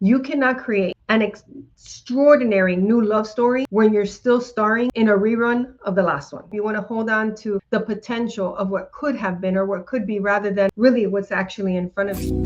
You cannot create an extraordinary new love story when you're still starring in a rerun of the last one. You want to hold on to the potential of what could have been or what could be rather than really what's actually in front of you.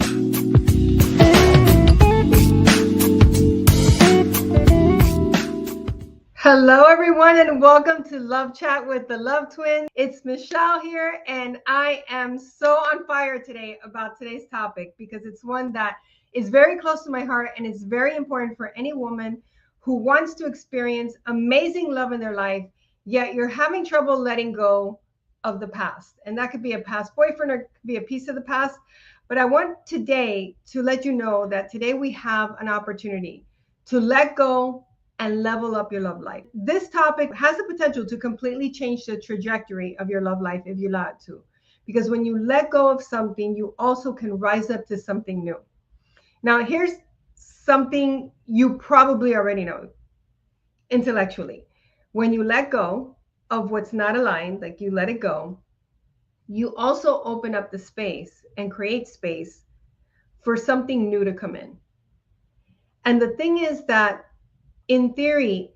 Hello, everyone, and welcome to Love Chat with the Love Twins. It's Michelle here, and I am so on fire today about today's topic because it's one that is very close to my heart and it's very important for any woman who wants to experience amazing love in their life, yet you're having trouble letting go of the past. And that could be a past boyfriend or it could be a piece of the past. But I want today to let you know that today we have an opportunity to let go and level up your love life. This topic has the potential to completely change the trajectory of your love life if you allow it to. Because when you let go of something, you also can rise up to something new. Now, here's something you probably already know intellectually. When you let go of what's not aligned, like you let it go, you also open up the space and create space for something new to come in. And the thing is that in theory,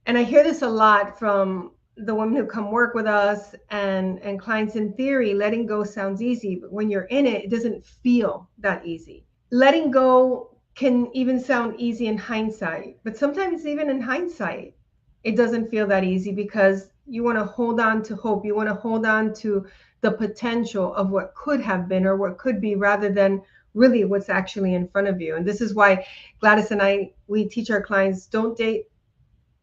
and I hear this a lot from the women who come work with us and clients, in theory, letting go sounds easy, but when you're in it, it doesn't feel that easy. Letting go can even sound easy in hindsight, but sometimes even in hindsight, it doesn't feel that easy because you want to hold on to hope. You want to hold on to the potential of what could have been or what could be rather than really what's actually in front of you. And this is why Gladys and I, we teach our clients, don't date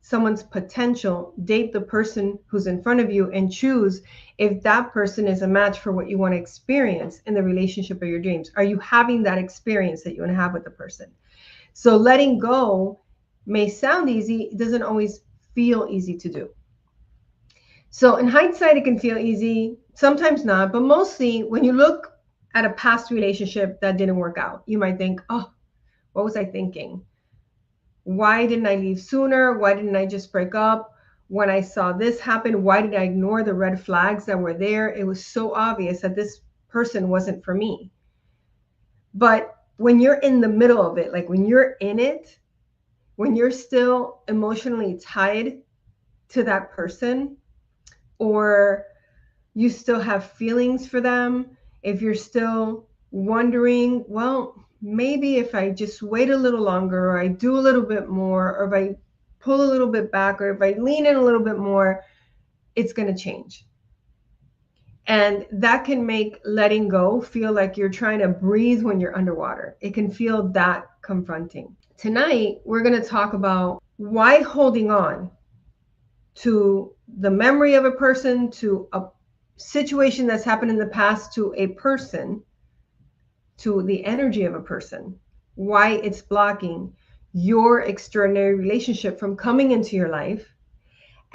someone's potential, date the person who's in front of you and choose if that person is a match for what you want to experience in the relationship of your dreams. Are you having that experience that you want to have with the person? So letting go may sound easy, it doesn't always feel easy to do. So in hindsight, it can feel easy, sometimes not, but mostly when you look at a past relationship that didn't work out, you might think, oh, what was I thinking? Why didn't I leave sooner? Why didn't I just break up? When I saw this happen, why did I ignore the red flags that were there? It was so obvious that this person wasn't for me. But when you're in the middle of it, like when you're in it, when you're still emotionally tied to that person, or you still have feelings for them, if you're still wondering, well, maybe if I just wait a little longer, or I do a little bit more, or if I pull a little bit back, or if I lean in a little bit more, it's going to change. And that can make letting go feel like you're trying to breathe when you're underwater. It can feel that confronting. Tonight, we're going to talk about why holding on to the memory of a person, to a situation that's happened in the past, to a person, to the energy of a person, why it's blocking your extraordinary relationship from coming into your life,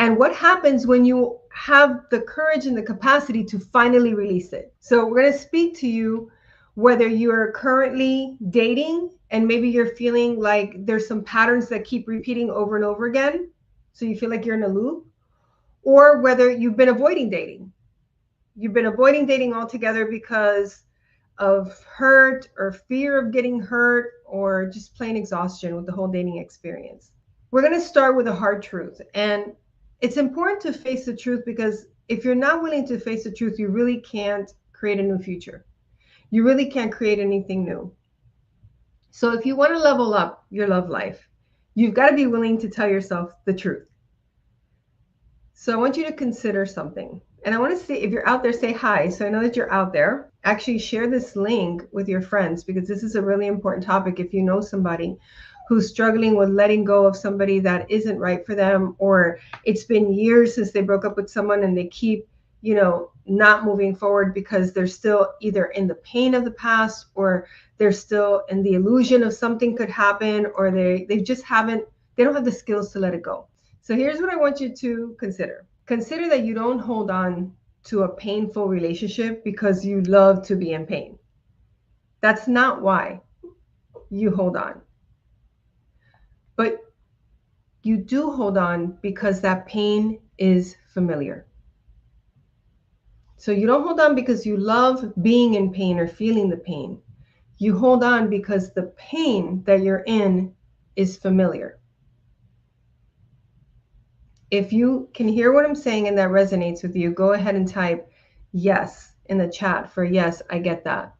and what happens when you have the courage and the capacity to finally release it. So we're going to speak to you whether you're currently dating and maybe you're feeling like there's some patterns that keep repeating over and over again, so you feel like you're in a loop, or whether you've been avoiding dating. You've been avoiding dating altogether because of hurt or fear of getting hurt or just plain exhaustion with the whole dating experience. We're going to start with a hard truth. And it's important to face the truth because if you're not willing to face the truth, you really can't create a new future. You really can't create anything new. So if you want to level up your love life, you've got to be willing to tell yourself the truth. So I want you to consider something. And I want to see if you're out there, say hi. So I know that you're out there. Actually, share this link with your friends because this is a really important topic. If you know somebody who's struggling with letting go of somebody that isn't right for them, or it's been years since they broke up with someone and they keep, not moving forward because they're still either in the pain of the past, or they're still in the illusion of something could happen, or they don't have the skills to let it go. So here's what I want you to consider. Consider that you don't hold on to a painful relationship because you love to be in pain. That's not why you hold on. But you do hold on because that pain is familiar. So you don't hold on because you love being in pain or feeling the pain. You hold on because the pain that you're in is familiar. If you can hear what I'm saying and that resonates with you, go ahead and type yes in the chat for yes, I get that.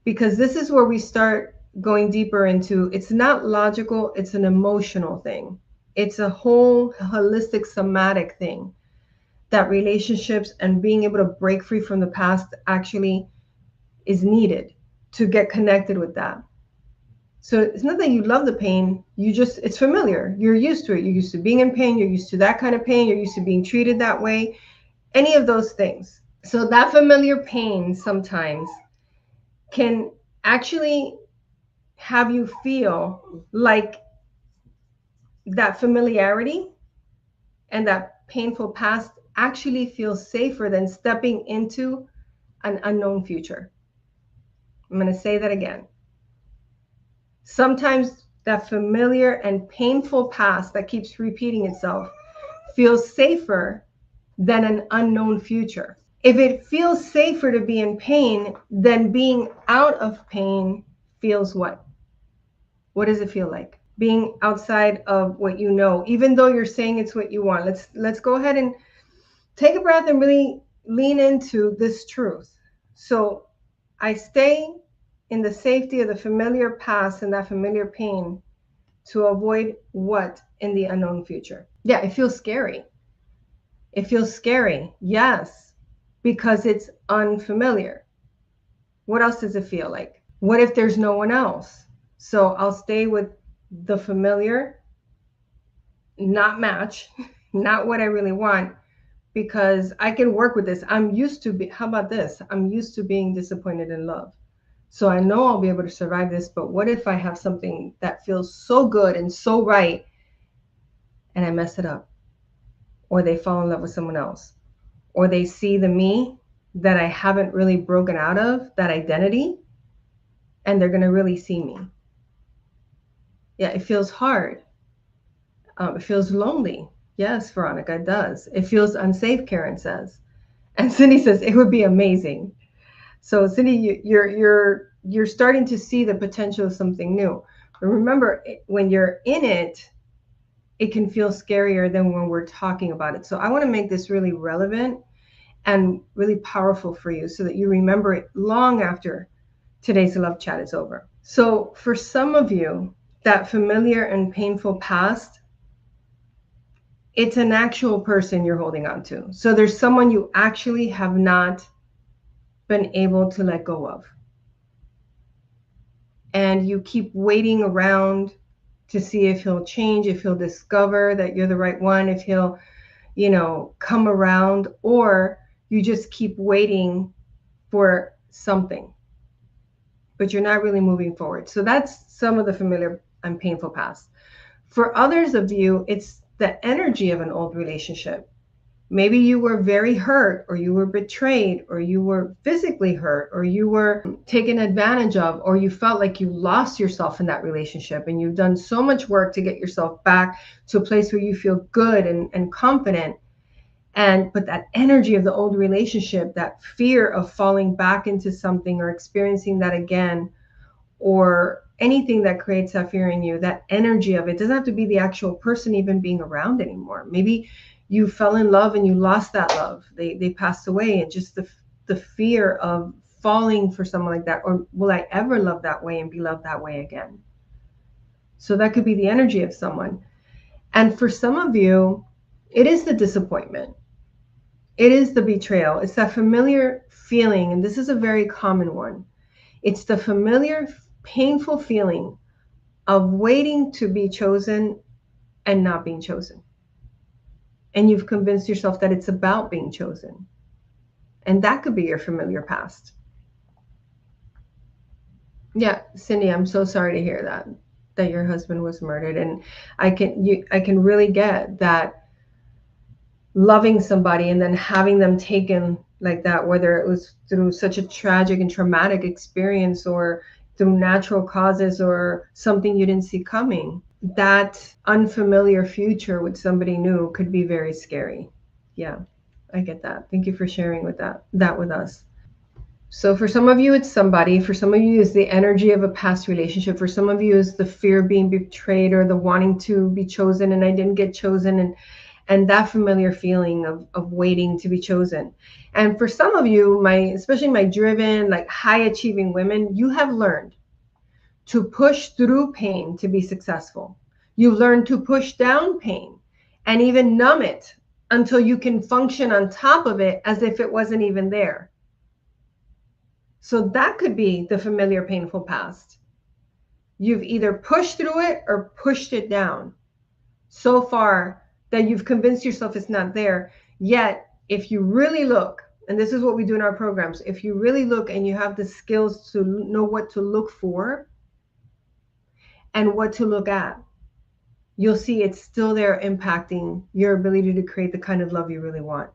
Because this is where we start going deeper into, it's not logical, it's an emotional thing. It's a whole holistic somatic thing that relationships and being able to break free from the past actually is needed to get connected with that. So it's not that you love the pain, it's familiar. You're used to it. You're used to being in pain. You're used to that kind of pain. You're used to being treated that way. Any of those things. So that familiar pain sometimes can actually have you feel like that familiarity and that painful past actually feels safer than stepping into an unknown future. I'm going to say that again. Sometimes that familiar and painful past that keeps repeating itself feels safer than an unknown future. If it feels safer to be in pain, then being out of pain feels what? What does it feel like? Being outside of what you know, even though you're saying it's what you want. Let's go ahead and take a breath and really lean into this truth. So I stay in the safety of the familiar past and that familiar pain to avoid what in the unknown future? Yeah, it feels scary. It feels scary, yes, because it's unfamiliar. What else does it feel like? What if there's no one else? So I'll stay with the familiar, not match, not what I really want, because I can work with this. How about this? I'm used to being disappointed in love. So I know I'll be able to survive this, but what if I have something that feels so good and so right and I mess it up? Or they fall in love with someone else? Or they see the me that I haven't really broken out of, that identity, and they're going to really see me. Yeah, it feels hard. It feels lonely. Yes, Veronica, it does. It feels unsafe, Karen says. And Cindy says, it would be amazing. So Cindy, you're starting to see the potential of something new. But remember, when you're in it, it can feel scarier than when we're talking about it. So I want to make this really relevant and really powerful for you so that you remember it long after today's love chat is over. So for some of you, that familiar and painful past, it's an actual person you're holding on to. So there's someone you actually have not been able to let go of. And you keep waiting around to see if he'll change, if he'll discover that you're the right one, if he'll, come around, or you just keep waiting for something, but you're not really moving forward. So that's some of the familiar and painful past. For others of you, it's the energy of an old relationship. Maybe you were very hurt, or you were betrayed, or you were physically hurt, or you were taken advantage of, or you felt like you lost yourself in that relationship, and you've done so much work to get yourself back to a place where you feel good and confident. But that energy of the old relationship, that fear of falling back into something or experiencing that again, or anything that creates that fear in you, that energy of it doesn't have to be the actual person even being around anymore. Maybe you fell in love and you lost that love. They passed away, and just the fear of falling for someone like that, or will I ever love that way and be loved that way again? So that could be the energy of someone. And for some of you, it is the disappointment. It is the betrayal. It's that familiar feeling, and this is a very common one. It's the familiar, painful feeling of waiting to be chosen and not being chosen. And you've convinced yourself that it's about being chosen. And that could be your familiar past. Yeah, Cindy, I'm so sorry to hear that your husband was murdered. And I can really get that, loving somebody and then having them taken like that, whether it was through such a tragic and traumatic experience or through natural causes or something you didn't see coming. That unfamiliar future with somebody new could be very scary. Yeah, I get that. Thank you for sharing that with us. So for some of you, it's somebody. For some of you, it's the energy of a past relationship. For some of you, it's the fear of being betrayed or the wanting to be chosen and I didn't get chosen, and that familiar feeling of waiting to be chosen. And for some of you, especially my driven, like high achieving women, you have learned to push through pain to be successful. You learn to push down pain and even numb it until you can function on top of it as if it wasn't even there. So that could be the familiar, painful past. You've either pushed through it or pushed it down so far that you've convinced yourself it's not there. Yet, if you really look, and this is what we do in our programs, if you really look and you have the skills to know what to look for and what to look at, you'll see it's still there impacting your ability to create the kind of love you really want.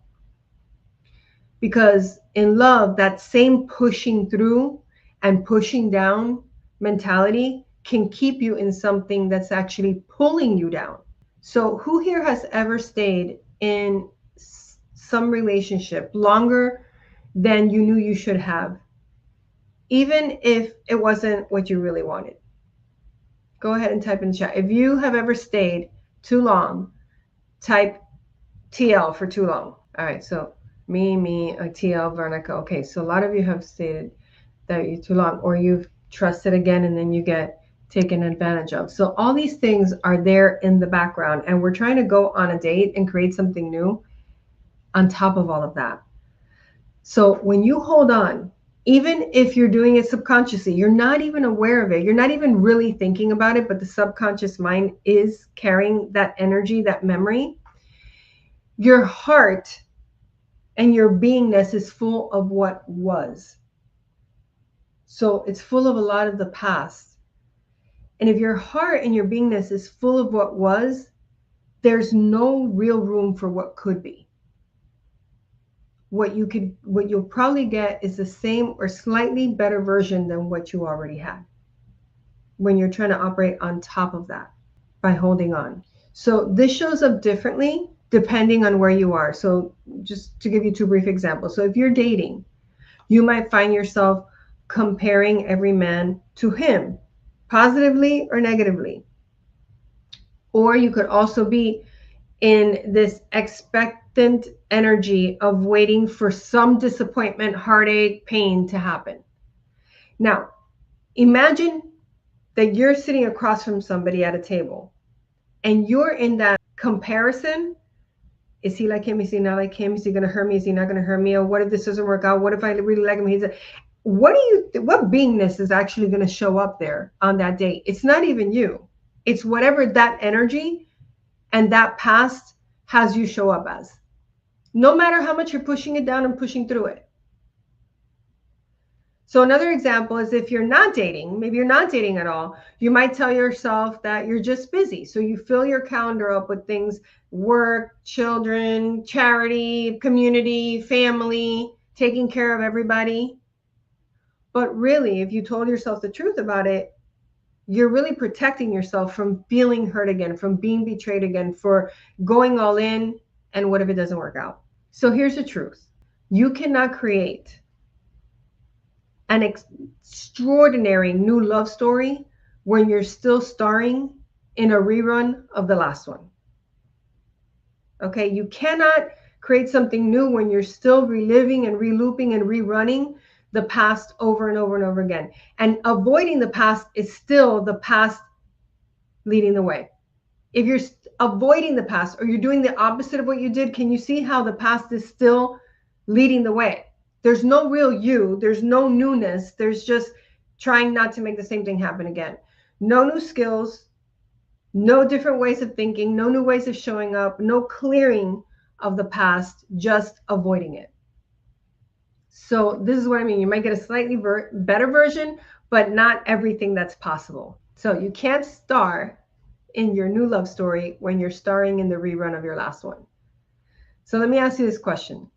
Because in love, that same pushing through and pushing down mentality can keep you in something that's actually pulling you down. So who here has ever stayed in some relationship longer than you knew you should have, even if it wasn't what you really wanted? Go ahead and type in the chat. If you have ever stayed too long, type TL for too long. All right, so me, TL, Vernica. Okay, so a lot of you have stated that you're too long, or you've trusted again and then you get taken advantage of. So all these things are there in the background, and we're trying to go on a date and create something new on top of all of that. So when you hold on, even if you're doing it subconsciously, you're not even aware of it, you're not even really thinking about it, but the subconscious mind is carrying that energy, that memory. Your heart and your beingness is full of what was. So it's full of a lot of the past. And if your heart and your beingness is full of what was, there's no real room for what could be. What you'll probably get is the same or slightly better version than what you already had when you're trying to operate on top of that by holding on. So this shows up differently depending on where you are. So just to give you two brief examples. So if you're dating, you might find yourself comparing every man to him, positively or negatively. Or you could also be in this expectant energy of waiting for some disappointment, heartache, pain to happen. Now, imagine that you're sitting across from somebody at a table and you're in that comparison. Is he like him? Is he not like him? Is he going to hurt me? Is he not going to hurt me? Or what if this doesn't work out? What if I really like him? What beingness is actually going to show up there on that date? It's not even you. It's whatever that energy and that past has you show up as. No matter how much you're pushing it down and pushing through it. So another example is if you're not dating, maybe you're not dating at all, you might tell yourself that you're just busy. So you fill your calendar up with things, work, children, charity, community, family, taking care of everybody. But really, if you told yourself the truth about it, you're really protecting yourself from feeling hurt again, from being betrayed again, for going all in. And what if it doesn't work out? So here's the truth. You cannot create an extraordinary new love story when you're still starring in a rerun of the last one. Okay, you cannot create something new when you're still reliving and relooping and rerunning the past over and over and over again. And avoiding the past is still the past leading the way. If you're avoiding the past or you're doing the opposite of what you did, can you see how the past is still leading the way? There's no real you. There's no newness. There's just trying not to make the same thing happen again. No new skills, no different ways of thinking, no new ways of showing up, no clearing of the past, just avoiding it. So this is what I mean. You might get a slightly better version, but not everything that's possible. So you can't star in your new love story when you're starring in the rerun of your last one. So let me ask you this question.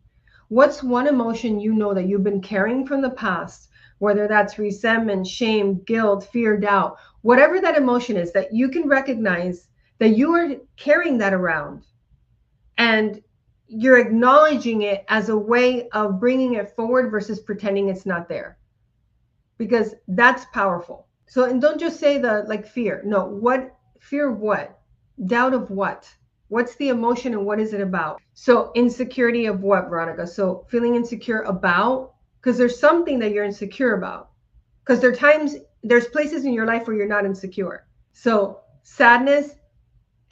What's one emotion you know that you've been carrying from the past, whether that's resentment, shame, guilt, fear, doubt, whatever that emotion is, that you can recognize that you are carrying that around and you're acknowledging it as a way of bringing it forward versus pretending it's not there, because that's powerful. So, and don't just say the like fear. No, what fear of what? Doubt of what? What's the emotion and what is it about? So, insecurity of what, Veronica? So, feeling insecure about, because there's something that you're insecure about. Because there's places in your life where you're not insecure. So, sadness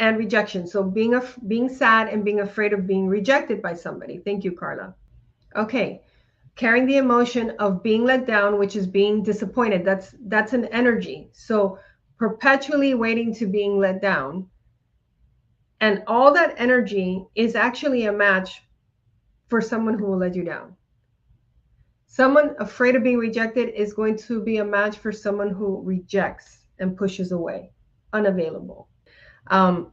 and rejection. So, being sad and being afraid of being rejected by somebody. Thank you, Carla. Okay, carrying the emotion of being let down, which is being disappointed. That's an energy. So perpetually waiting to being let down, and all that energy is actually a match for someone who will let you down. Someone afraid of being rejected is going to be a match for someone who rejects and pushes away. Unavailable.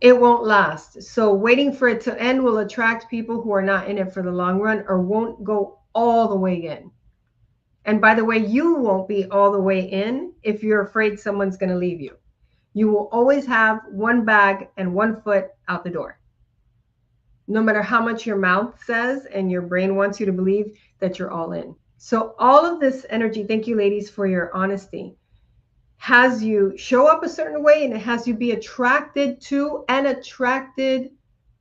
It won't last. So waiting for it to end will attract people who are not in it for the long run or won't go all the way in. And by the way, you won't be all the way in if you're afraid someone's going to leave you. You will always have one bag and one foot out the door. No matter how much your mouth says and your brain wants you to believe that you're all in. So all of this energy, thank you ladies for your honesty, has you show up a certain way, and it has you be attracted to and attracted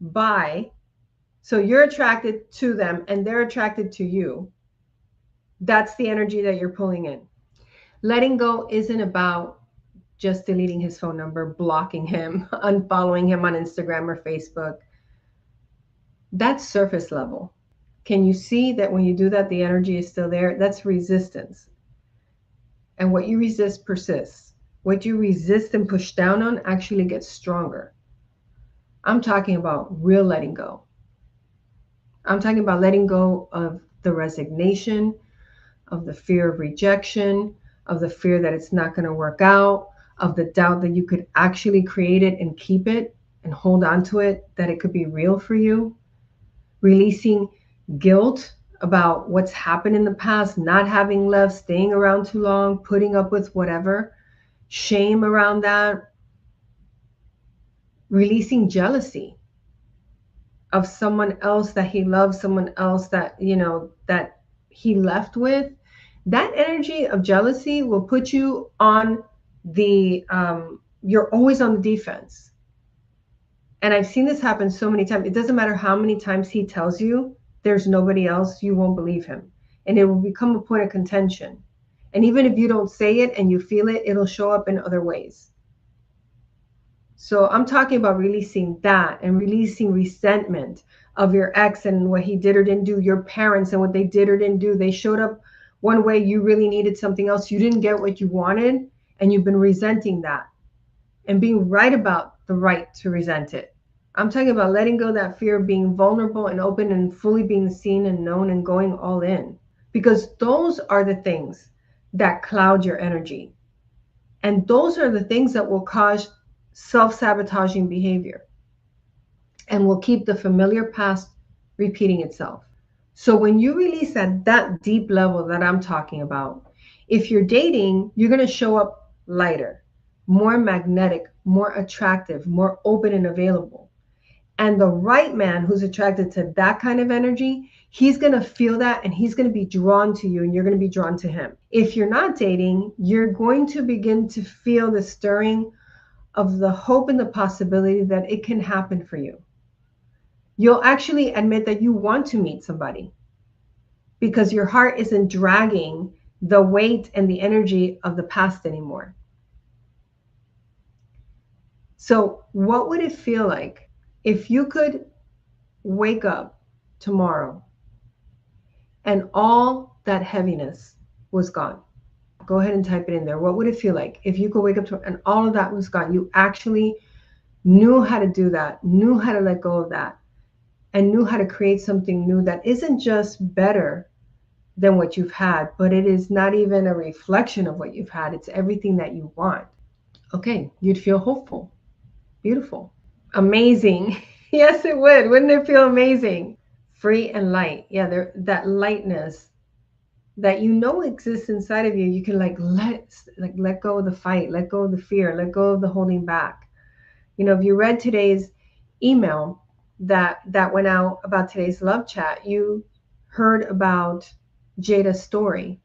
by. So you're attracted to them and they're attracted to you. That's the energy that you're pulling in. Letting go isn't about just deleting his phone number, blocking him, unfollowing him on Instagram or Facebook. That's surface level. Can you see that when you do that, the energy is still there? That's resistance. And what you resist persists. What you resist and push down on actually gets stronger. I'm talking about real letting go. I'm talking about letting go of the resignation, of the fear of rejection, of the fear that it's not going to work out, of the doubt that you could actually create it and keep it and hold on to it, that it could be real for you. Releasing guilt about what's happened in the past, not having left, staying around too long, putting up with whatever, shame around that. Releasing jealousy of someone else that he loves, someone else that, that he left with. That energy of jealousy will put you on you're always on the defense. And I've seen this happen so many times. It doesn't matter how many times he tells you there's nobody else, you won't believe him. And it will become a point of contention. And even if you don't say it and you feel it, it'll show up in other ways. So I'm talking about releasing that and releasing resentment of your ex and what he did or didn't do, your parents and what they did or didn't do. They showed up one way, you really needed something else. You didn't get what you wanted, and you've been resenting that and being right about the right to resent it. I'm talking about letting go of that fear of being vulnerable and open and fully being seen and known and going all in, because those are the things that cloud your energy. And those are the things that will cause self-sabotaging behavior and will keep the familiar past repeating itself. So when you release at that deep level that I'm talking about, if you're dating, you're going to show up lighter, more magnetic, more attractive, more open and available. And the right man who's attracted to that kind of energy, he's going to feel that and he's going to be drawn to you and you're going to be drawn to him. If you're not dating, you're going to begin to feel the stirring of the hope and the possibility that it can happen for you. You'll actually admit that you want to meet somebody because your heart isn't dragging the weight and the energy of the past anymore. So what would it feel like if you could wake up tomorrow and all that heaviness was gone? Go ahead and type it in there. What would it feel like if you could wake up and all of that was gone? You actually knew how to do that, knew how to let go of that, and knew how to create something new that isn't just better than what you've had, but it is not even a reflection of what you've had. It's everything that you want. Okay, you'd feel hopeful. Beautiful. Amazing. Yes, it would. Wouldn't it feel amazing? Free and light. Yeah, that lightness that exists inside of you. You can let go of the fight, let go of the fear, let go of the holding back. If you read today's email, that went out about today's love chat, you heard about Jada's story.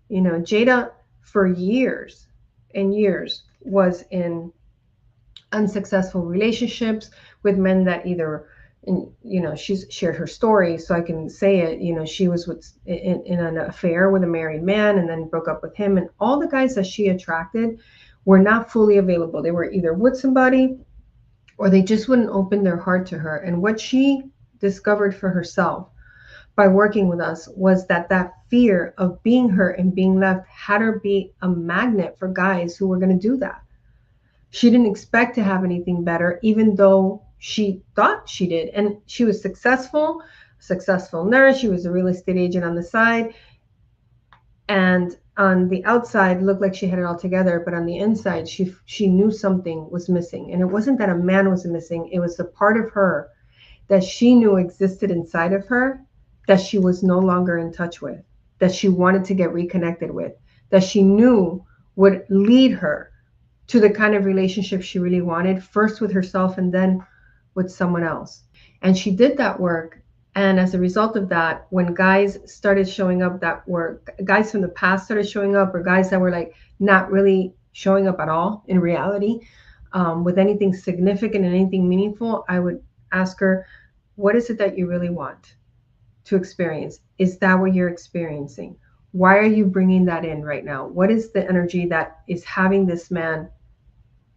You know, Jada for years and years was in unsuccessful relationships with men that either, and you know, she's shared her story, so I can say it. You know, she was in an affair with a married man and then broke up with him, and all the guys that she attracted were not fully available. They were either with somebody or they just wouldn't open their heart to her. And what she discovered for herself by working with us was that that fear of being hurt and being left had her be a magnet for guys who were going to do that. She didn't expect to have anything better, even though she thought she did. And she was successful nurse. She was a real estate agent on the side. And on the outside looked like she had it all together, but on the inside, she knew something was missing. And it wasn't that a man was missing. It was the part of her that she knew existed inside of her that she was no longer in touch with, that she wanted to get reconnected with, that she knew would lead her to the kind of relationship she really wanted, first with herself and then with someone else. And she did that work. And as a result of that, when guys started showing up that were guys from the past started showing up, or guys that were like not really showing up at all in reality, with anything significant and anything meaningful, I would ask her, what is it that you really want to experience? Is that what you're experiencing? Why are you bringing that in right now? What is the energy that is having this man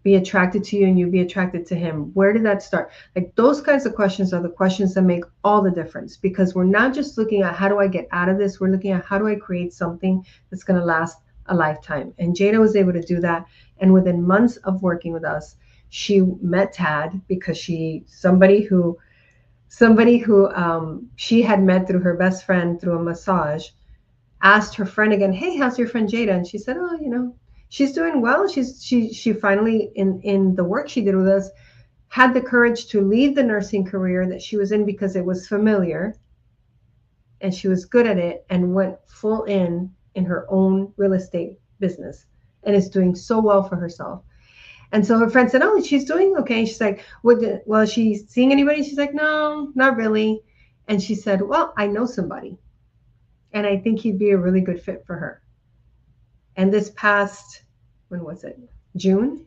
be attracted to you and you be attracted to him? Where did that start? Like, those kinds of questions are the questions that make all the difference, because we're not just looking at how do I get out of this, we're looking at how do I create something that's going to last a lifetime. And Jada was able to do that. And within months of working with us, she met Tad, because somebody who she had met through her best friend through a massage, asked her friend again, hey, how's your friend Jada? And she said, oh, you know, she's doing well. She finally, in the work she did with us, had the courage to leave the nursing career that she was in because it was familiar and she was good at it, and went full in her own real estate business, and is doing so well for herself. And so her friend said, oh, she's doing okay. She's like, well, is she seeing anybody? She's like, no, not really. And she said, well, I know somebody, and I think he'd be a really good fit for her. And this past, when was it? June?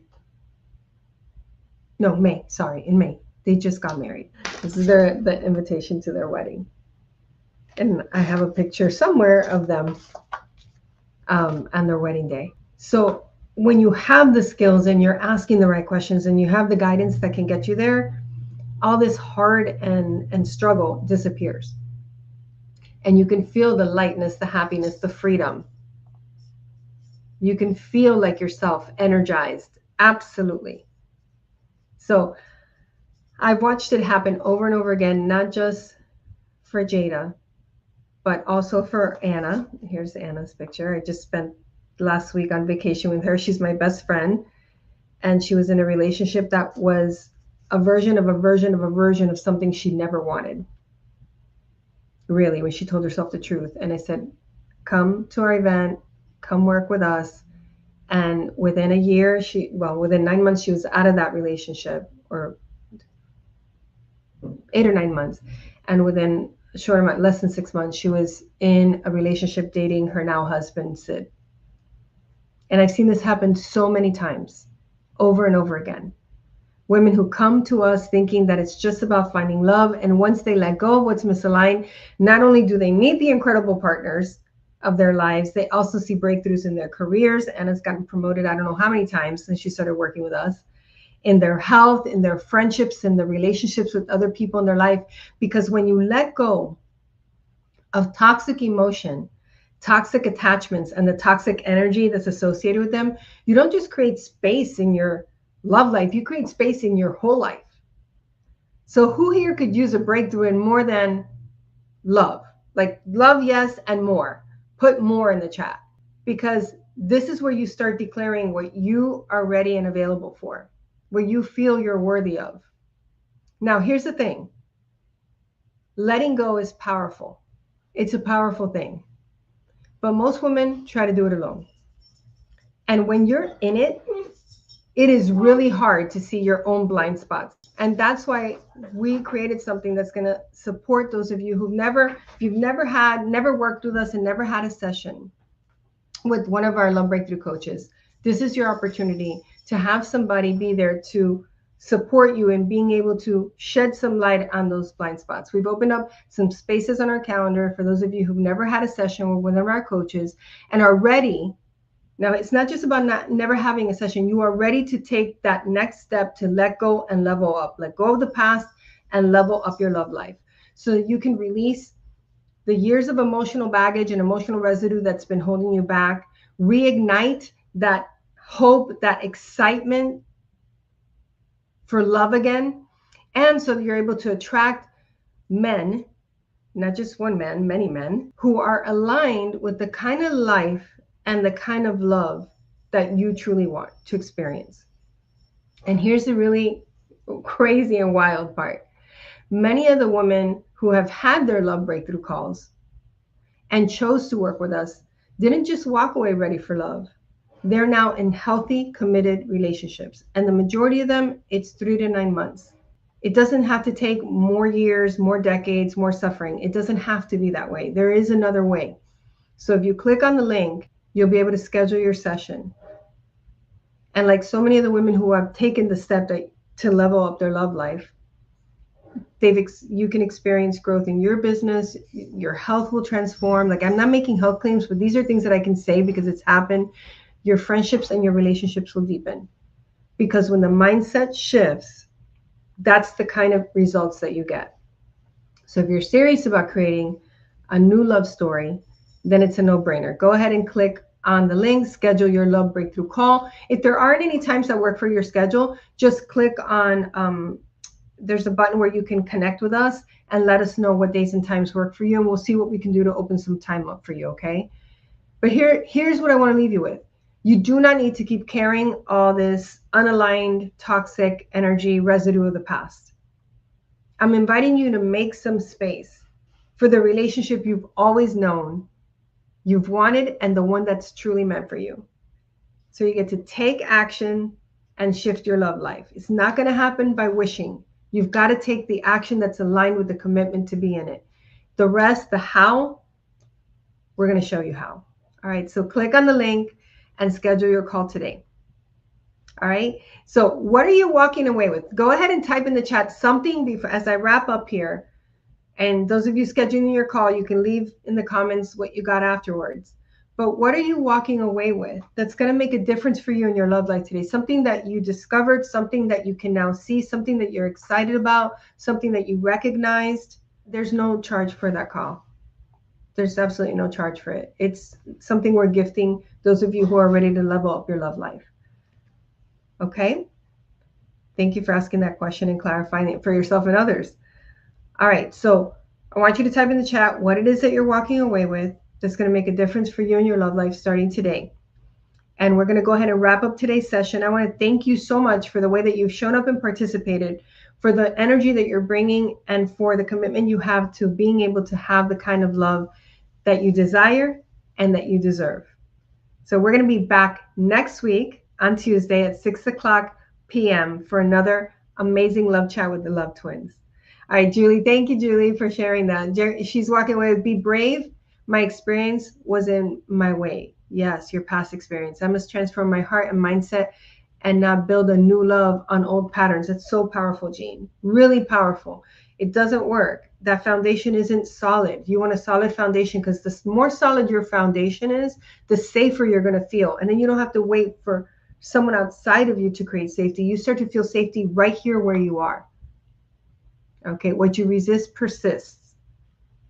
No, May. Sorry, in May. They just got married. This is the invitation to their wedding. And I have a picture somewhere of them on their wedding day. So when you have the skills and you're asking the right questions and you have the guidance that can get you there, all this hard and struggle disappears. And you can feel the lightness, the happiness, the freedom. You can feel like yourself, energized. Absolutely. So I've watched it happen over and over again, not just for Jada, but also for Anna. Here's Anna's picture. I just spent last week on vacation with her. She's my best friend. And she was in a relationship that was a version of a version of a version of something she never wanted. Really, when she told herself the truth. And I said, come to our event, come work with us. And within a year, within 9 months, she was out of that relationship, or 8 or 9 months. And within a short amount, less than 6 months, she was in a relationship dating her now husband, Sid. And I've seen this happen so many times, over and over again. Women who come to us thinking that it's just about finding love. And once they let go of what's misaligned, not only do they meet the incredible partners of their lives, they also see breakthroughs in their careers. Anna's gotten promoted I don't know how many times since she started working with us, in their health, in their friendships, in the relationships with other people in their life. Because when you let go of toxic emotion, toxic attachments, and the toxic energy that's associated with them, you don't just create space in your love life, you create space in your whole life. So who here could use a breakthrough in more than love? Like love, yes, and more. Put more in the chat, because this is where you start declaring what you are ready and available for, what you feel you're worthy of. Now, here's the thing. Letting go is powerful. It's a powerful thing. But most women try to do it alone. And when you're in it, it is really hard to see your own blind spots. And that's why we created something that's going to support those of you if you've never worked with us and never had a session with one of our love breakthrough coaches. This is your opportunity to have somebody be there to support you in being able to shed some light on those blind spots. We've opened up some spaces on our calendar for those of you who've never had a session with one of our coaches and are ready. Now, it's not just about never having a session. You are ready to take that next step to let go and level up. Let go of the past and level up your love life so that you can release the years of emotional baggage and emotional residue that's been holding you back, reignite that hope, that excitement for love again, and so that you're able to attract men, not just one man, many men, who are aligned with the kind of life and the kind of love that you truly want to experience. And here's the really crazy and wild part. Many of the women who have had their love breakthrough calls and chose to work with us didn't just walk away ready for love. They're now in healthy, committed relationships. And the majority of them, it's 3 to 9 months. It doesn't have to take more years, more decades, more suffering. It doesn't have to be that way. There is another way. So if you click on the link, you'll be able to schedule your session. And like so many of the women who have taken the step to level up their love life, you can experience growth in your business. Your health will transform. Like, I'm not making health claims, but these are things that I can say because it's happened. Your friendships and your relationships will deepen, because when the mindset shifts, that's the kind of results that you get. So if you're serious about creating a new love story, then it's a no-brainer. Go ahead and click on the link, schedule your love breakthrough call. If there aren't any times that work for your schedule, just click on there's a button where you can connect with us and let us know what days and times work for you, and we'll see what we can do to open some time up for you, okay? But here's what I want to leave you with. You do not need to keep carrying all this unaligned, toxic energy residue of the past. I'm inviting you to make some space for the relationship you've always known, you've wanted, and the one that's truly meant for you. So you get to take action and shift your love life. It's not going to happen by wishing. You've got to take the action that's aligned with the commitment to be in it. The rest, the how, we're going to show you how. All right, so click on the link and schedule your call today. All right, so what are you walking away with? Go ahead and type in the chat something before, as I wrap up here. And those of you scheduling your call, you can leave in the comments what you got afterwards. But what are you walking away with that's going to make a difference for you in your love life today? Something that you discovered, something that you can now see, something that you're excited about, something that you recognized. There's no charge for that call. There's absolutely no charge for it. It's something we're gifting those of you who are ready to level up your love life. Okay? Thank you for asking that question and clarifying it for yourself and others. All right, so I want you to type in the chat what it is that you're walking away with that's going to make a difference for you in your love life starting today. And we're going to go ahead and wrap up today's session. I want to thank you so much for the way that you've shown up and participated, for the energy that you're bringing, and for the commitment you have to being able to have the kind of love that you desire and that you deserve. So we're going to be back next week on Tuesday at 6:00 p.m. for another amazing love chat with the Love Twins. All right, Julie, thank you, Julie, for sharing that. She's walking away with, be brave. My experience was in my way. Yes, your past experience. I must transform my heart and mindset and not build a new love on old patterns. That's so powerful, Jean. Really powerful. It doesn't work. That foundation isn't solid. You want a solid foundation, because the more solid your foundation is, the safer you're going to feel. And then you don't have to wait for someone outside of you to create safety. You start to feel safety right here where you are. Okay, what you resist persists.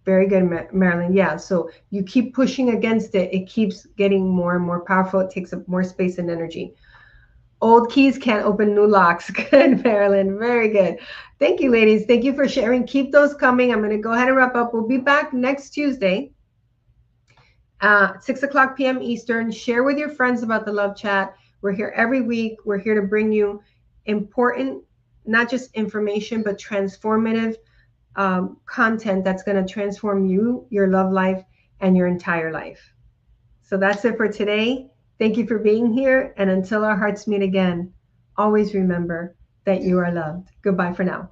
Very good, Marilyn. Yeah, so you keep pushing against it. It keeps getting more and more powerful. It takes up more space and energy. Old keys can't open new locks. Good, Marilyn. Very good. Thank you, ladies. Thank you for sharing. Keep those coming. I'm going to go ahead and wrap up. We'll be back next Tuesday, 6:00 p.m. Eastern. Share with your friends about the Love Chat. We're here every week. We're here to bring you important, not just information, but transformative content that's going to transform you, your love life, and your entire life. So that's it for today. Thank you for being here. And until our hearts meet again, always remember, that you are loved. Goodbye for now.